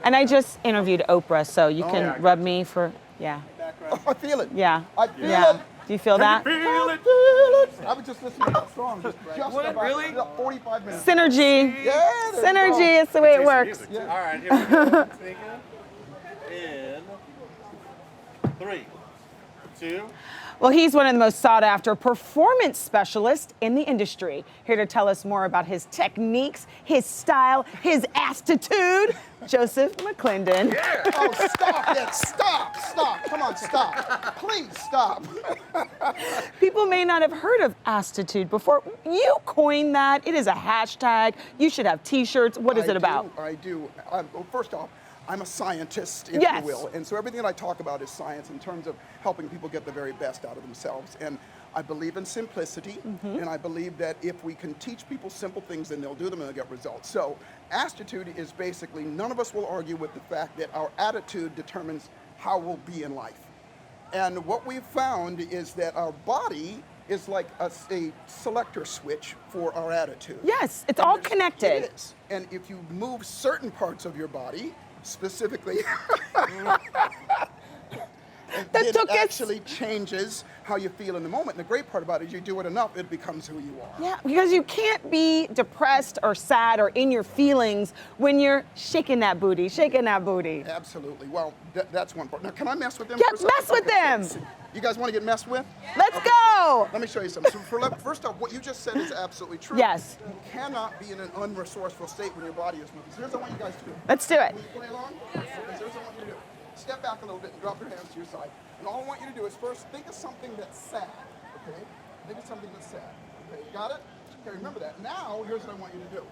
And I just interviewed Oprah, so you can rub me for, yeah. Oh, I feel it. Yeah. I feel Yeah. it. Do you feel that? I feel it. I was just listening to that song just about Really? 45 minutes. Synergy. Yeah, there you go. Synergy is the way it works. Yeah. All right, here we go. Tanika. In 3, 2. Well, he's one of the most sought after performance specialists in the industry. Here to tell us more about his techniques, his style, his attitude, Joseph McClendon. Yeah. Oh, stop it. Stop. Stop. Come on, stop. Please stop. People may not have heard of attitude before. You coined that. It is a hashtag. You should have t-shirts. What is it about? I do. Well, first off, I'm a scientist, if Yes. you will. And so everything that I talk about is science in terms of helping people get the very best out of themselves. And I believe in simplicity, and I believe that if we can teach people simple things, then they'll do them and they'll get results. So attitude is basically, none of us will argue with the fact that our attitude determines how we'll be in life. And what we've found is that our body is like a selector switch for our attitude. Yes, it's all connected. It is. And if you move certain parts of your body, specifically, it actually changes how you feel in the moment. And the great part about it is you do it enough, it becomes who you are. Yeah, because you can't be depressed or sad or in your feelings when you're shaking that booty, shaking that booty. Absolutely. Well, that's one part. Now, can I mess with them? Yeah, for a second? mess with them. You guys want to get messed with? Let's go. Let me show you something. So first off, what you just said is absolutely true. Yes. You cannot be in an unresourceful state when your body is moving. So here's what I want you guys to do. Let's do it. Will you play along? Okay, so here's what I want you to do. Step back a little bit and drop your hands to your side. And all I want you to do is first think of something that's sad, okay? Think of something that's sad. Okay, you got it? Okay, remember that. Now, here's what I want you to do.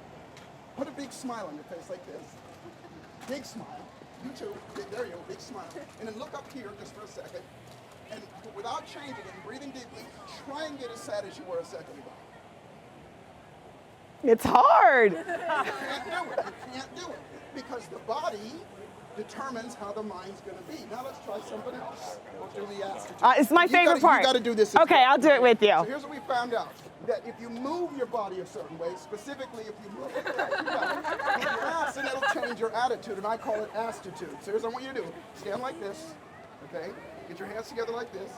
Put a big smile on your face like this. Big smile. You too. There you go, big smile. And then look up here just for a second. And without changing it and breathing deeply, try and get as sad as you were a second ago. It's hard. You can't do it. You can't do it. Because the body determines how the mind's going to be. Now let's try something else. We'll do the attitude. It's my favorite part. You got to do this. Okay, I'll do it with you. So here's what we found out. That if you move your body a certain way, specifically if you move it with your ass, then it'll change your attitude, and I call it attitude. So here's what I want you to do. Stand like this, okay? Get your hands together like this.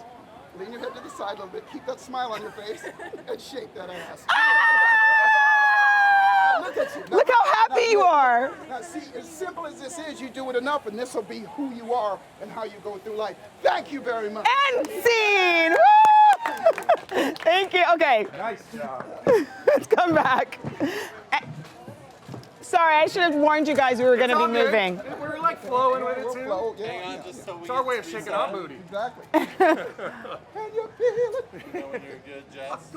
Lean your head to the side a little bit. Keep that smile on your face, and shake that ass. Look at you. Look how happy you are. Now see, as simple as this is, you do it enough, and this will be who you are and how you go through life. Thank you very much. End scene. Woo! Thank you. Okay. Nice job. Let's come back. Sorry, I should have warned you guys we were going to be moving. We're like flowing with it too. Flow, yeah, Hang on, yeah. just so we it's our way of shaking our booty. Exactly. Can you feel it? You know when you're good, Jess.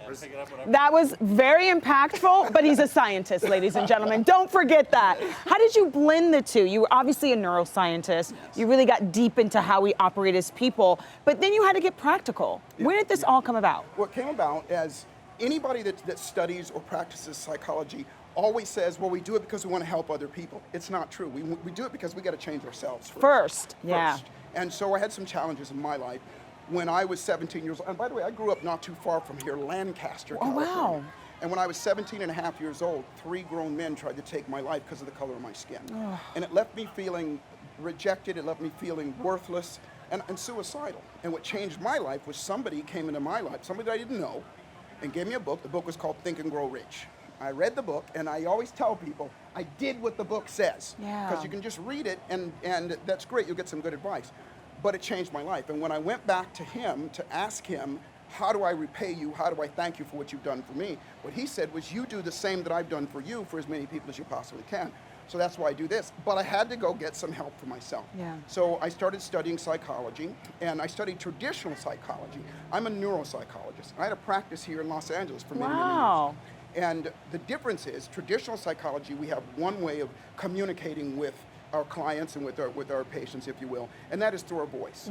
And pick it up whenever. That was very impactful, but he's a scientist, ladies and gentlemen. Don't forget that. How did you blend the two? You were obviously a neuroscientist. You really got deep into how we operate as people, but then you had to get practical. Where did this all come about? What came about as anybody that studies or practices psychology always says, well, we do it because we want to help other people. It's not true. We do it because we got to change ourselves first. Yeah. And so I had some challenges in my life. When I was 17 years old, and by the way, I grew up not too far from here, Lancaster, California. Wow. And when I was 17 and a half years old, 3 grown men tried to take my life because of the color of my skin. And it left me feeling rejected, it left me feeling worthless and suicidal. And what changed my life was somebody came into my life, somebody that I didn't know, and gave me a book. The book was called Think and Grow Rich. I read the book, and I always tell people, I did what the book says. Yeah. Because you can just read it, and that's great, you'll get some good advice. But it changed my life. And when I went back to him to ask him, how do I repay you? How do I thank you for what you've done for me? What he said was, you do the same that I've done for you for as many people as you possibly can. So that's why I do this. But I had to go get some help for myself. Yeah. So I started studying psychology, and I studied traditional psychology. I'm a neuropsychologist. I had a practice here in Los Angeles for many, many years. And the difference is, traditional psychology, we have one way of communicating with our clients and with our patients, if you will, and that is through our voice.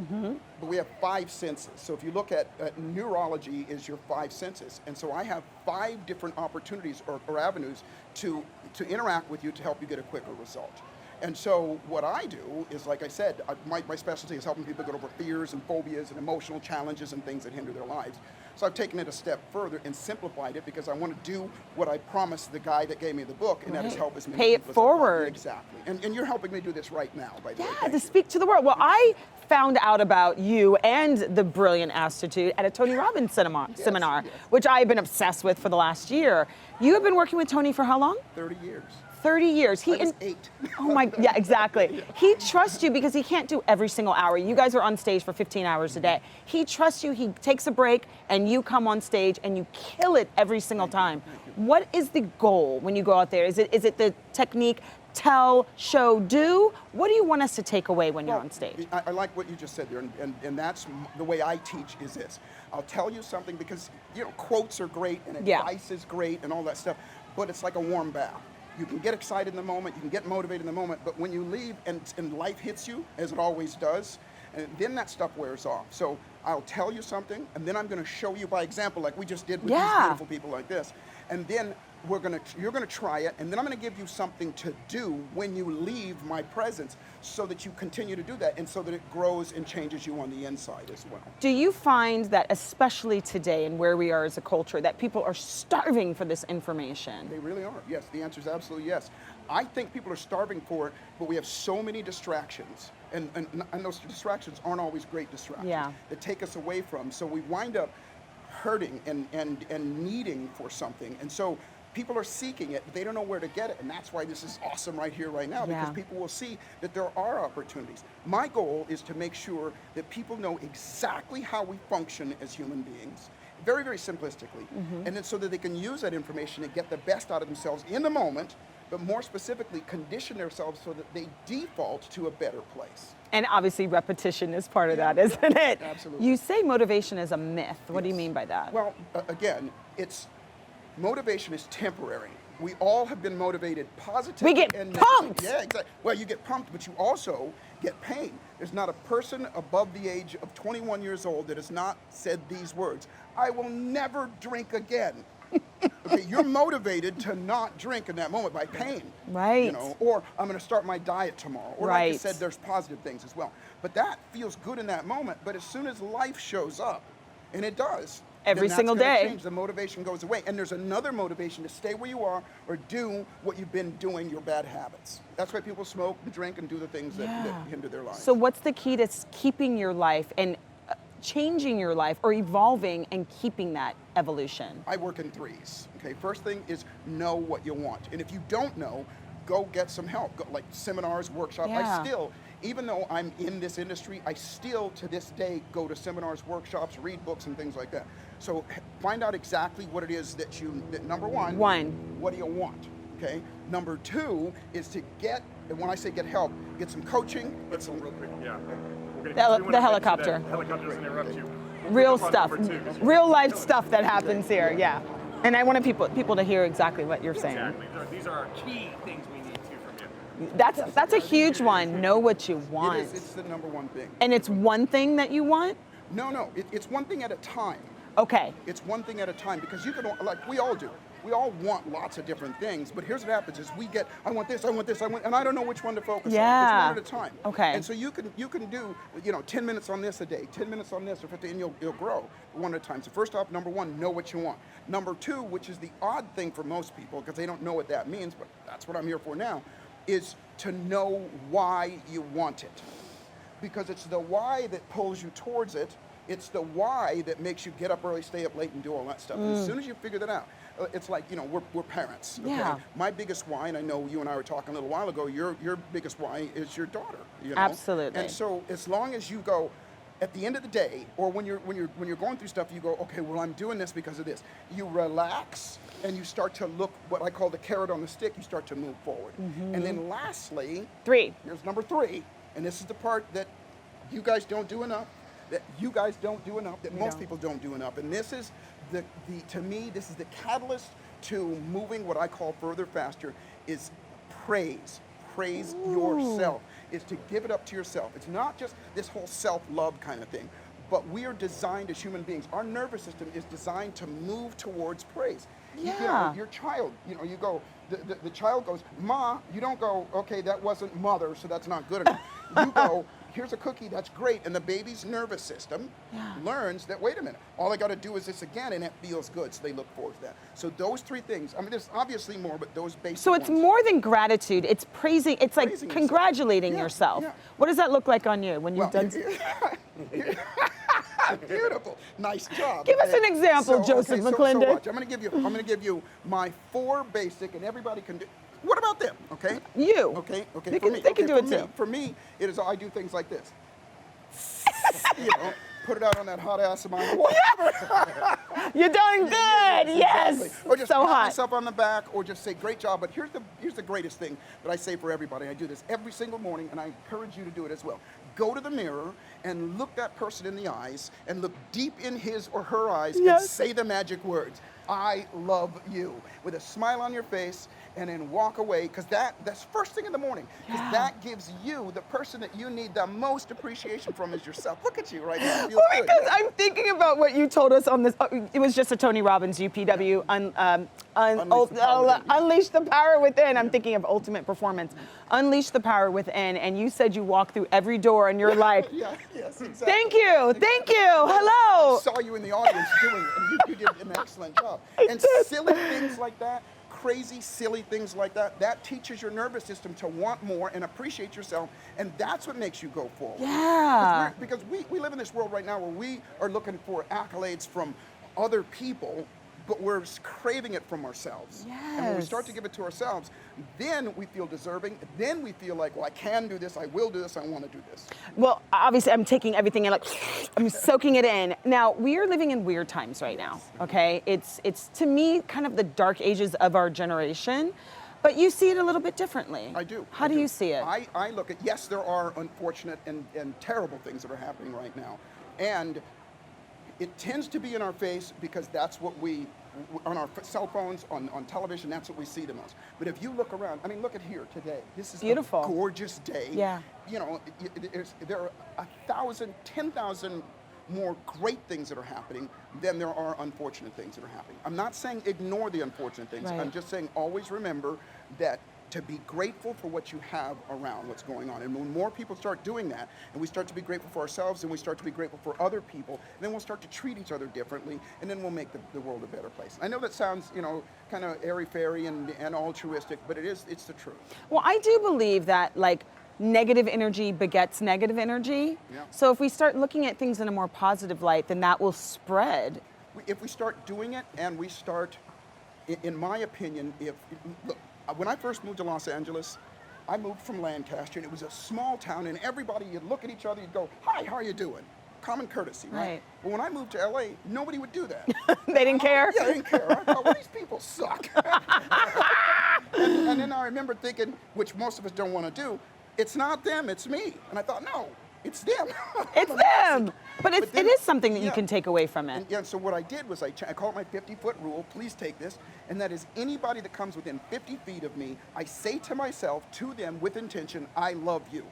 But we have 5 senses. So if you look at neurology is your 5 senses. And so I have 5 different opportunities or avenues to interact with you to help you get a quicker result. And so what I do is, like I said, my specialty is helping people get over fears and phobias and emotional challenges and things that hinder their lives. So I've taken it a step further and simplified it because I want to do what I promised the guy that gave me the book, and that is help as many Pay it people as I can. forward. Exactly. And you're helping me do this right now, by the way. Yeah, Thank to you. speak to the world. Well, I found out about you and the Brilliant Institute at a Tony Robbins seminar, yes. which I've been obsessed with for the last year. You have been working with Tony for how long? 30 years. 30 years. I was 8. Oh my, yeah, exactly. He trusts you because he can't do every single hour. You guys are on stage for 15 hours a day. He trusts you, he takes a break, and you come on stage and you kill it every single time. What is the goal when you go out there? Is it the technique, tell, show, do? What do you want us to take away when you're on stage? I like what you just said there, and that's the way I teach is this. I'll tell you something because, quotes are great and advice is great and all that stuff, but it's like a warm bath. You can get excited in the moment, you can get motivated in the moment, but when you leave and life hits you, as it always does, and then that stuff wears off. So I'll tell you something, and then I'm going to show you by example, like we just did with these beautiful people like this, and then you're gonna try it, and then I'm gonna give you something to do when you leave my presence so that you continue to do that and so that it grows and changes you on the inside as well. Do you find that, especially today and where we are as a culture, that people are starving for this information? They really are. Yes, the answer is absolutely yes. I think people are starving for it, but we have so many distractions, and those distractions aren't always great distractions that take us away from. So we wind up hurting and needing for something, and so people are seeking it, but they don't know where to get it, and that's why this is awesome right here, right now, because people will see that there are opportunities. My goal is to make sure that people know exactly how we function as human beings, very, very simplistically, and then so that they can use that information and get the best out of themselves in the moment, but more specifically, condition themselves so that they default to a better place. And obviously repetition is part of that, isn't it? Absolutely. You say motivation is a myth. What do you mean by that? Well, again, motivation is temporary. We all have been motivated positively. We get and pumped. Yeah, exactly. Well, you get pumped, but you also get pain. There's not a person above the age of 21 years old that has not said these words: I will never drink again. Okay, you're motivated to not drink in that moment by pain. Right. Or I'm going to start my diet tomorrow. Or like I said, there's positive things as well. But that feels good in that moment. But as soon as life shows up, and it does, every then single that's gonna day, change. The motivation goes away, and there's another motivation to stay where you are or do what you've been doing, your bad habits. That's why people smoke and drink and do the things that hinder their lives. So what's the key to keeping your life and changing your life or evolving and keeping that evolution? I work in threes. Okay, first thing is know what you want, and if you don't know, go get some help. Go, like seminars, workshops. I still, even though I'm in this industry, I still to this day go to seminars, workshops, read books, and things like that. So find out exactly what it is that number one, what do you want? Okay. Number two is to get, and when I say get help, get some coaching. Get some real quick, yeah. The helicopter. Helicopter doesn't interrupt you. Real stuff, real life stuff that happens here. Yeah. And I wanted people to hear exactly what you're saying. Exactly. These are key things we need to from you. That's a huge one. Know what you want. It's the number one thing. And it's one thing that you want? No. It's one thing at a time. Okay. It's one thing at a time, because you can, like we all do. We all want lots of different things, but here's what happens: is we get, I want this, and I don't know which one to focus on. It's one at a time. Okay. And so you can do 10 minutes on this a day, 10 minutes on this, or 15, and you'll grow one at a time. So first off, number one, know what you want. Number two, which is the odd thing for most people because they don't know what that means, but that's what I'm here for now, is to know why you want it, because it's the why that pulls you towards it. It's the why that makes you get up early, stay up late, and do all that stuff. And as soon as you figure that out, it's like, we're parents. Okay? Yeah. My biggest why, and I know you and I were talking a little while ago, your biggest why is your daughter. Absolutely. And so as long as you go, at the end of the day, or when you're going through stuff, you go, okay, well, I'm doing this because of this. You relax and you start to look, what I call the carrot on the stick. You start to move forward. And then lastly, here's number three, and this is the part that you guys don't do enough. That most people don't do enough. And this is to me, this is the catalyst to moving what I call further, faster, is praise. Praise yourself. Is to give it up to yourself. It's not just this whole self-love kind of thing, but we are designed as human beings. Our nervous system is designed to move towards praise. Yeah. Your child, you go, the child goes, Ma, you don't go, okay, that wasn't mother, so that's not good enough. You go, here's a cookie, that's great. And the baby's nervous system learns that, wait a minute, all I got to do is this again, and it feels good. So they look forward to that. So those three things, I mean, there's obviously more, but those basic So it's ones. more than gratitude. It's praising. It's like Praising yourself. congratulating Yeah, yourself. yeah. What does that look like on you when you've done? Beautiful, nice job. Give us an example, Joseph McClendon. So watch. I'm going to give you my 4 basic, and everybody can do. What about them? Okay. You. Okay. Okay. They for can- me, they can okay, do for it me, too. For me, it is. I do things like this. You know, put it out on that hot ass of mine. Whatever. You're doing good. Yes. Exactly. Or just so pat hot. myself on the back, or just say great job. But here's the greatest thing that I say for everybody. I do this every single morning, and I encourage you to do it as well. Go to the mirror and look that person in the eyes, and look deep in his or her eyes, and Yes. say the magic words. I love you, with a smile on your face, and then walk away, because that's first thing in the morning, because that gives you, the person that you need the most appreciation from is yourself. Look at you right now. It feels Well, good. because I'm thinking about what you told us on this. It was just a Tony Robbins UPW. Unleash the power within. I'm thinking of ultimate performance. Unleash the power within. And you said you walk through every door in your life. Yeah, yes, exactly. Thank you. Thank you. Hello. I saw you in the audience doing it, and you did an excellent job. And silly things like that, crazy, silly things like that, that teaches your nervous system to want more and appreciate yourself, and that's what makes you go forward. Yeah. Because we live in this world right now where we are looking for accolades from other people, but we're craving it from ourselves. And when we start to give it to ourselves, then we feel deserving. Then we feel like, well, I can do this, I will do this, I want to do this. Well, obviously, I'm taking everything in, like, I'm soaking it in. Now, we are living in weird times right now, okay? It's to me, kind of the dark ages of our generation, but you see it a little bit differently. I do. How do you see it? I look at, yes, there are unfortunate and terrible things that are happening right now. And it tends to be in our face because that's what we, on our cell phones, on television, that's what we see the most. But if you look around, I mean, look at here today. This is beautiful. A gorgeous day. Yeah. You know, there are 1,000, 10,000 more great things that are happening than there are unfortunate things that are happening. I'm not saying ignore the unfortunate things. Right. I'm just saying always remember that to be grateful for what you have around what's going on. And when more people start doing that, and we start to be grateful for ourselves, and we start to be grateful for other people, then we'll start to treat each other differently, and then we'll make the world a better place. I know that sounds, you know, kind of airy-fairy and altruistic, but it's the truth. Well, I do believe that, like, negative energy begets negative energy. Yeah. So if we start looking at things in a more positive light, then that will spread. If we start doing it, and we start, in my opinion, look, when I first moved to Los Angeles, I moved from Lancaster, and it was a small town, and everybody, you'd look at each other, you'd go, hi, how are you doing? Common courtesy, right? Right. But when I moved to LA, nobody would do that. They didn't care? Yeah, they didn't care. I thought, well, these people suck. and then I remember thinking, which most of us don't want to do, it's not them, it's me. And I thought, no, it's them. It's them. But it is something that you yeah. can take away from it. And, yeah, so what I did was I call it my 50-foot rule. Please take this. And that is anybody that comes within 50 feet of me, I say to myself, to them with intention, I love you.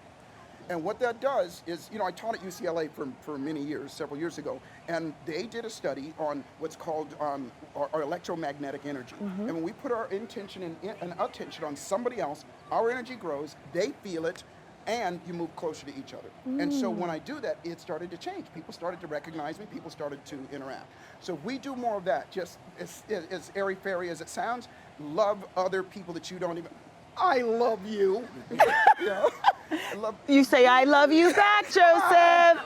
And what that does is, you know, I taught at UCLA for many years, several years ago, and they did a study on what's called our electromagnetic energy. And when we put our intention and attention on somebody else, our energy grows, they feel it, and you move closer to each other. And so when I do that, it started to change. People started to recognize me, people started to interact. So if we do more of that, just as airy-fairy as it sounds, love other people that you don't even, I love you. You know? You say, I love you back, Joseph.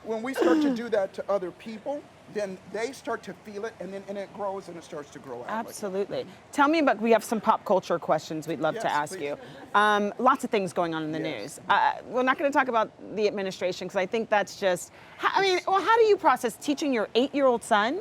When we start to do that to other people, then they start to feel it, and then it grows and it starts to grow out. Absolutely. Tell me about, we have some pop culture questions we'd love to Yes, ask please. you. Lots of things going on in the Yes. news. We're not going to talk about the administration because I think that's just, how do you process teaching your 8-year-old son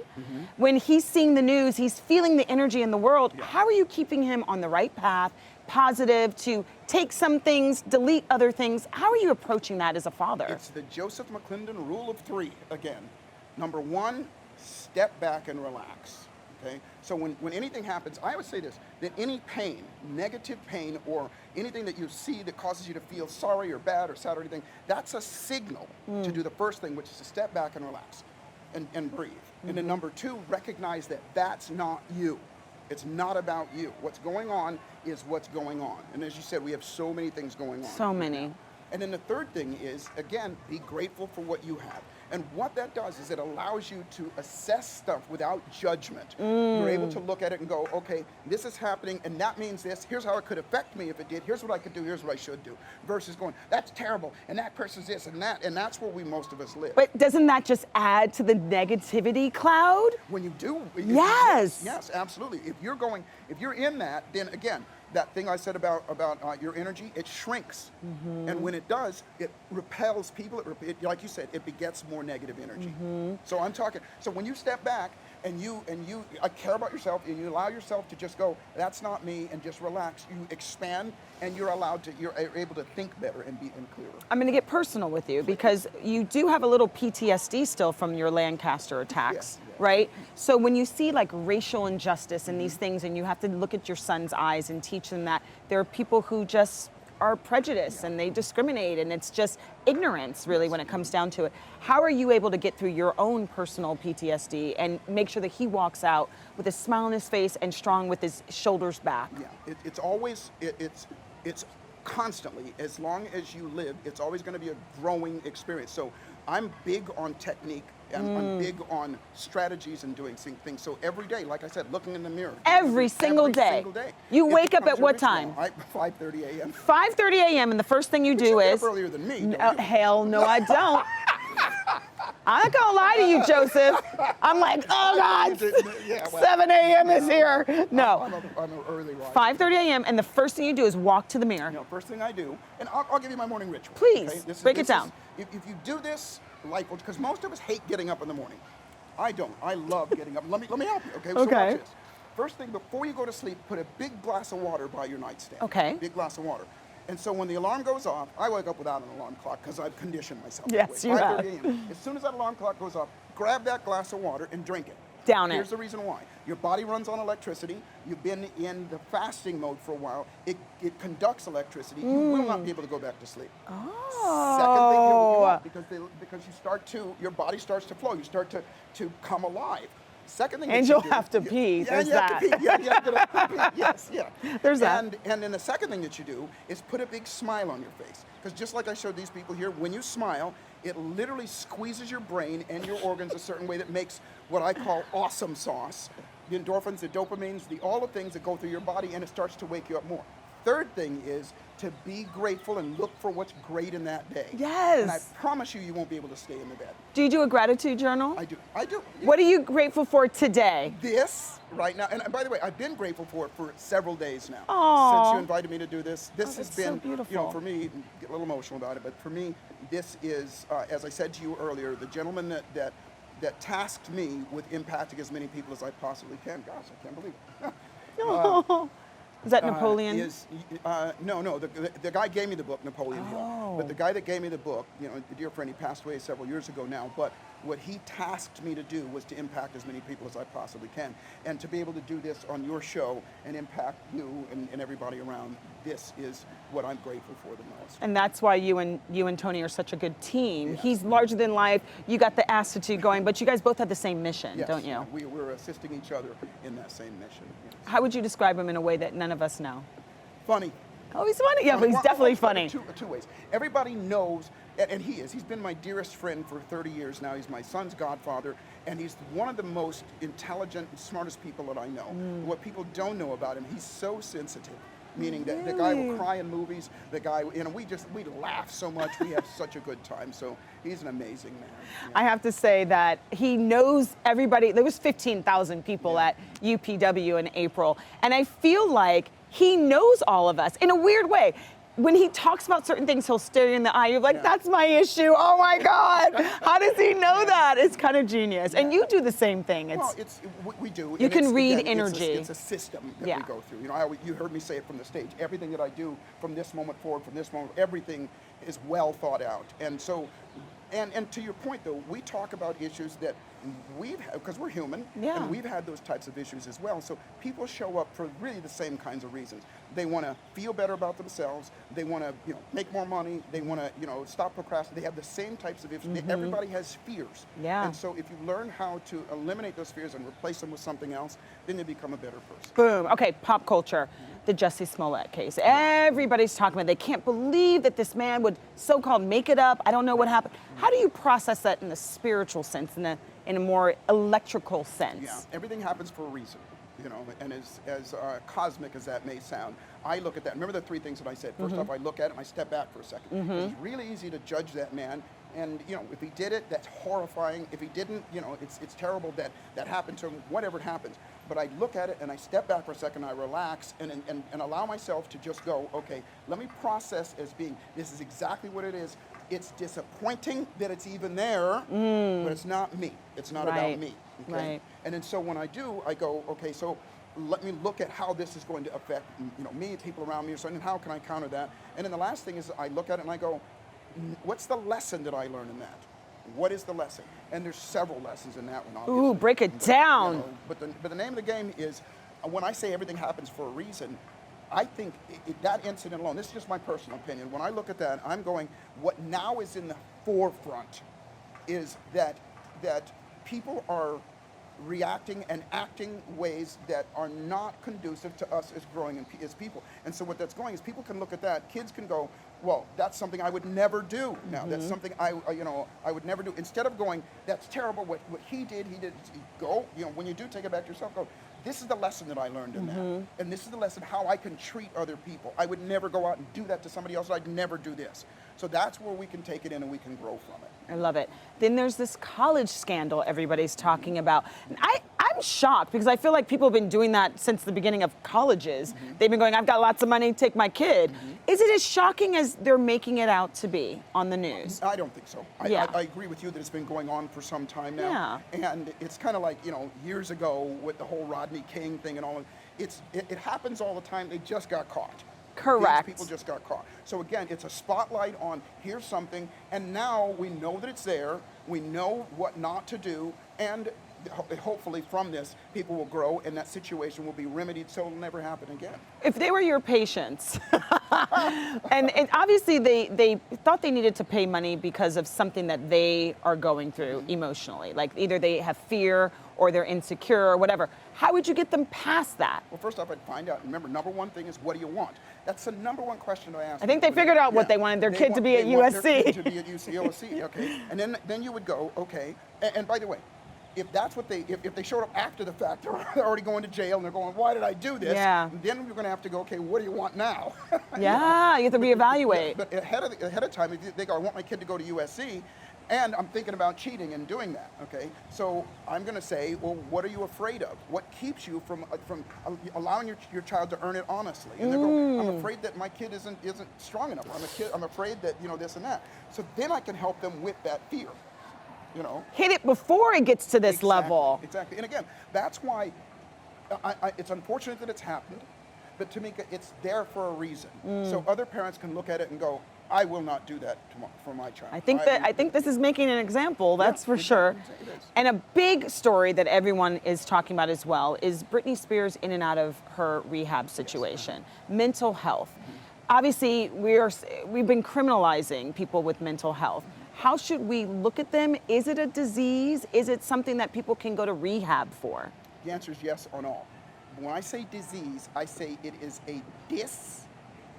when he's seeing the news, he's feeling the energy in the world? Yeah. How are you keeping him on the right path, positive, to take some things, delete other things? How are you approaching that as a father? It's the Joseph McClendon rule of 3 again. Number 1, step back and relax. Okay? So when anything happens, I always say this, that any pain, negative pain, or anything that you see that causes you to feel sorry or bad or sad or anything, that's a signal to do the first thing, which is to step back and relax and breathe. And then number 2, recognize that that's not you. It's not about you. What's going on is what's going on. And as you said, we have so many things going on. So many. And then the third thing is, again, be grateful for what you have. And what that does is it allows you to assess stuff without judgment. You're able to look at it and go, okay, this is happening, and that means this. Here's how it could affect me if it did. Here's what I could do. Here's what I should do. Versus going, that's terrible, and that person's this and that. And that's where most of us live. But doesn't that just add to the negativity cloud? When you do, Yes. yes, absolutely. If you're in that, then again, that thing I said about your energy, it shrinks, and when it does, it repels people. Like you said, it begets more negative energy. So I'm talking. So when you step back and you care about yourself, and you allow yourself to just go, that's not me, and just relax. You expand, and you're able to think better and be clearer. I'm going to get personal with you because you do have a little PTSD still from your Lancaster attacks, Yes. right? So when you see like racial injustice and these things, and you have to look at your son's eyes and teach them that there are people who just are prejudiced and they discriminate, and it's just ignorance really when it comes down to it. How are you able to get through your own personal PTSD and make sure that he walks out with a smile on his face and strong with his shoulders back? Yeah, it's always it's constantly, as long as you live, it's always going to be a growing experience. So I'm big on technique, and I'm big on strategies and doing things. So every day, like I said, looking in the mirror. Every single day. You wake up at what time? 5:30 a.m. 5:30 a.m. and the first thing you But do you get is... up earlier than me. No, Don't you? hell no, I don't. I'm not gonna lie to you, Joseph. I'm like, oh God, Yeah, well, 7 a.m. is here. No, I'm an early riser. 5:30 a.m. and the first thing you do is walk to the mirror. First thing I do, and I'll give you my morning ritual. Please, break it down. If you do this, because most of us hate getting up in the morning. I don't. I love getting up. Let me help you. Okay. So Okay. watch this. First thing, before you go to sleep, put a big glass of water by your nightstand. Okay. Big glass of water. And so when the alarm goes off, I wake up without an alarm clock because I've conditioned myself. that Yes, way. you have. 5:30 a.m. As soon as that alarm clock goes off, grab that glass of water and drink it. Down it. Here's the reason why. Your body runs on electricity. You've been in the fasting mode for a while. It conducts electricity. You will not be able to go back to sleep. Second thing you won't, because your body starts to flow. You start to come alive. Second thing And that you'll do, have to pee. Yeah, There's you have to that. pee. Yeah, you have to pee. Yes, yeah. There's that. And then the second thing that you do is put a big smile on your face. Because just like I showed these people here, when you smile, it literally squeezes your brain and your organs a certain way that makes what I call awesome sauce. The endorphins, the dopamines, all the things that go through your body, and it starts to wake you up more. Third thing is to be grateful and look for what's great in that day. Yes. And I promise you won't be able to stay in the bed. Do you do a gratitude journal? I do. Yeah. What are you grateful for today? This right now, and by the way, I've been grateful for it for several days now. Aw. Since you invited me to do this. This has that's so been, beautiful. for me, get a little emotional about it, but for me, this is, as I said to you earlier, the gentleman that tasked me with impacting as many people as I possibly can. Gosh, I can't believe it. Is that Napoleon? No. The guy gave me the book, Napoleon Hill. But the guy that gave me the book, a dear friend, he passed away several years ago now. But what he tasked me to do was to impact as many people as I possibly can, and to be able to do this on your show and impact you and everybody around. This is what I'm grateful for the most. And that's why you and Tony are such a good team. Yes. He's larger than life. You got the attitude going, but you guys both have the same mission, Yes, don't you? we're assisting each other in that same mission. Yes. How would you describe him in a way that none of us know? Funny. Oh, he's funny. Yeah, but he's definitely funny. Two ways. Everybody knows, and he is. He's been my dearest friend for 30 years now. He's my son's godfather, and he's one of the most intelligent and smartest people that I know. What people don't know about him, he's so sensitive. Meaning that the guy will cry in movies. The guy, we laugh so much. We have such a good time. So he's an amazing man. Yeah. I have to say that he knows everybody. There was 15,000 people at UPW in April, and I feel like he knows all of us in a weird way. When he talks about certain things, he'll stare you in the eye. You're like, that's my issue. Oh my God. How does he know that? It's kind of genius. And you do the same thing. We do. You and can read again, energy. It's a system that we go through. You heard me say it from the stage. Everything that I do from this moment forward, everything is well thought out. And so, and to your point though, we talk about issues that because we're human, Yeah. and we've had those types of issues as well. So people show up for really the same kinds of reasons. They want to feel better about themselves. They want to, make more money. They want to, stop procrastinating. They have the same types of issues. Everybody has fears. Yeah. And so if you learn how to eliminate those fears and replace them with something else, then you become a better person. Boom. Okay, pop culture. The Jussie Smollett case. Everybody's talking about it. They can't believe that this man would so-called make it up. I don't know what happened. How do you process that in a spiritual sense, in a more electrical sense? Yeah, everything happens for a reason, and as cosmic as that may sound, I look at that. Remember the three things that I said. First off, I look at it and I step back for a second. 'Cause it's really easy to judge that man. And if he did it, that's horrifying. If he didn't, it's terrible that happened to him, whatever happens. But I look at it and I step back for a second, I relax and allow myself to just go, okay, let me process as being, this is exactly what it is. It's disappointing that it's even there, but it's not me. It's not about me. Okay? Right. And then so when I do, I go, okay, so let me look at how this is going to affect me, people around me, and how can I counter that? And then the last thing is I look at it and I go, what's the lesson that I learned in that? What is the lesson? And there's several lessons in that one, obviously. Ooh, break it down. But the name of the game is, when I say everything happens for a reason, I think that incident alone, this is just my personal opinion, when I look at that, I'm going, what now is in the forefront is that people are reacting and acting ways that are not conducive to us as growing as people. And so what that's going is people can look at that, kids can go, well, that's something I would never do now. That's something I would never do. Instead of going, that's terrible, what he did, go, when you do take it back to yourself, go, this is the lesson that I learned in that. And this is the lesson how I can treat other people. I would never go out and do that to somebody else. I'd never do this. So that's where we can take it in and we can grow from it. I love it. Then there's this college scandal everybody's talking about. And I'm shocked because I feel like people have been doing that since the beginning of colleges. They've been going, I've got lots of money, take my kid. Is it as shocking as they're making it out to be on the news? I don't think so. Yeah. I agree with you that it's been going on for some time now. Yeah. And it's kind of like, years ago with the whole Rodney King thing and all of it happens all the time. They just got caught. Correct. These people just got caught. So again, it's a spotlight on here's something, and now we know that it's there, we know what not to do, and hopefully from this, people will grow and that situation will be remedied so it'll never happen again. If they were your patients, and obviously they thought they needed to pay money because of something that they are going through emotionally, like either they have fear or they're insecure or whatever, how would you get them past that? Well, first off, I'd find out. Remember, number one thing is, what do you want? That's the number one question I ask. I think they figured out what they wanted their kid to be at They want their USC. kid to be at USC, okay. And then you would go, okay. And by the way, if that's what if they showed up after the fact, they're already going to jail and they're going, why did I do this? Yeah. Then we're going to have to go, okay, what do you want now? Yeah, you have to reevaluate. But ahead of time, if they go, I want my kid to go to USC, and I'm thinking about cheating and doing that, okay? So I'm going to say, well, what are you afraid of? What keeps you from allowing your child to earn it honestly? And they go, I'm afraid that my kid isn't strong enough. I'm afraid that, this and that. So then I can help them with that fear, Hit it before it gets to this level. Exactly. And again, that's why it's unfortunate that it's happened, but Tanika, it's there for a reason. So other parents can look at it and go, I will not do that for my child. I think this is making an example, that's for sure. It is. And a big story that everyone is talking about as well is Britney Spears in and out of her rehab situation. Mental health. Obviously, we've been criminalizing people with mental health. How should we look at them? Is it a disease? Is it something that people can go to rehab for? The answer is yes on all. When I say disease, I say it is a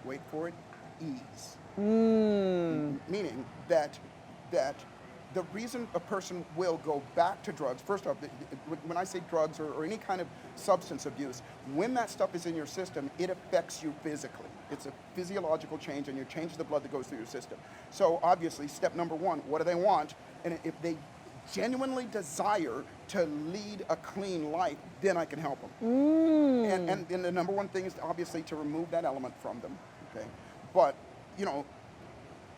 wait for it, ease. Meaning that the reason a person will go back to drugs, first off, when I say drugs or any kind of substance abuse, when that stuff is in your system, it affects you physically. It's a physiological change, and you change the blood that goes through your system. So obviously, step number one, what do they want? And if they genuinely desire to lead a clean life, then I can help them. And the number one thing is obviously to remove that element from them, okay? But,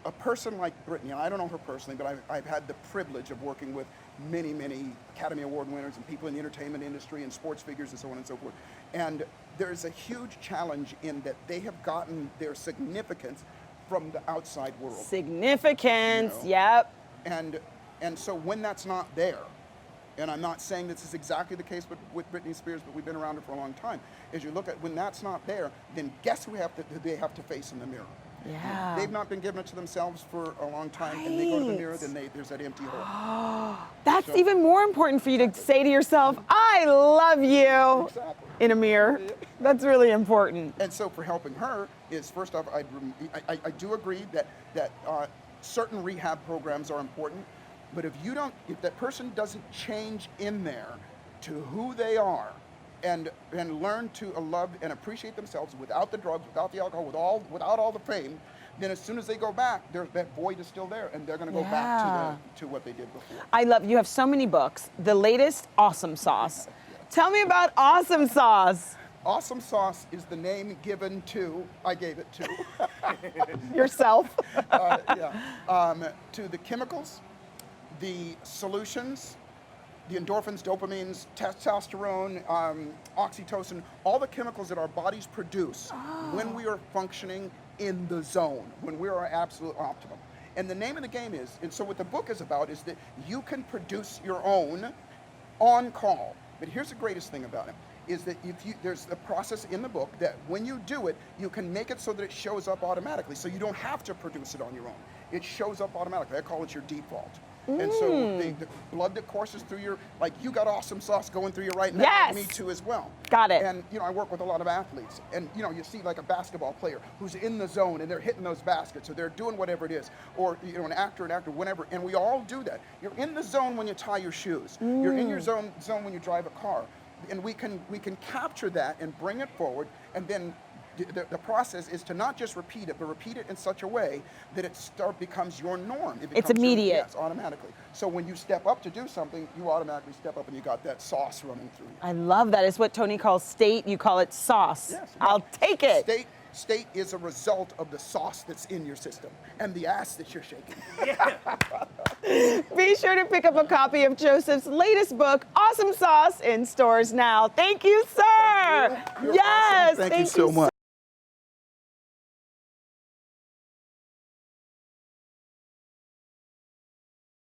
a person like Britney, and I don't know her personally, but I've had the privilege of working with many, many Academy Award winners and people in the entertainment industry and sports figures and so on and so forth. And there's a huge challenge in that they have gotten their significance from the outside world. Significance, yep. And so when that's not there, and I'm not saying this is exactly the case with Britney Spears, but we've been around her for a long time, is you look at when that's not there, then guess who they have to face in the mirror? Yeah. They've not been giving it to themselves for a long time, and they go to the mirror, then there's that empty hole. That's even more important for you to say to yourself, I love you, Exactly. in a mirror. That's really important. And so for helping her is, first off, I do agree that certain rehab programs are important, but if that person doesn't change in there to who they are and learn to love and appreciate themselves without the drugs, without the alcohol, without all the fame, then as soon as they go back, that void is still there, and they're going to go back to what they did before. I love, you have so many books. The latest, Awesome Sauce. Tell me about Awesome Sauce. Awesome Sauce is the name given to, I gave it to, Yourself. to the chemicals, the solutions, the endorphins, dopamines, testosterone, oxytocin, all the chemicals that our bodies produce when we are functioning in the zone, when we are absolute optimum. And the name of the game is, and so what the book is about is that you can produce your own on call. But here's the greatest thing about it, is that there's a process in the book that when you do it, you can make it so that it shows up automatically. So you don't have to produce it on your own. It shows up automatically. I call it your default. And so the blood that courses through your, like you got Awesome Sauce going through you right now. Yes. Me too as well. Got it. And I work with a lot of athletes, and you see like a basketball player who's in the zone and they're hitting those baskets, or they're doing whatever it is, or an actor, whatever. And we all do that. You're in the zone when you tie your shoes. You're in your zone when you drive a car, and we can capture that and bring it forward, and then. The process is to not just repeat it, but repeat it in such a way that it becomes your norm. It's immediate. Yes, automatically. So when you step up to do something, you automatically step up and you got that sauce running through you. I love that. It's what Tony calls state. You call it sauce. Yes. I'll take it. State is a result of the sauce that's in your system and the ass that you're shaking. Be sure to pick up a copy of Joseph's latest book, Awesome Sauce, in stores now. Thank you, sir. You're yes. awesome. Thank you so much.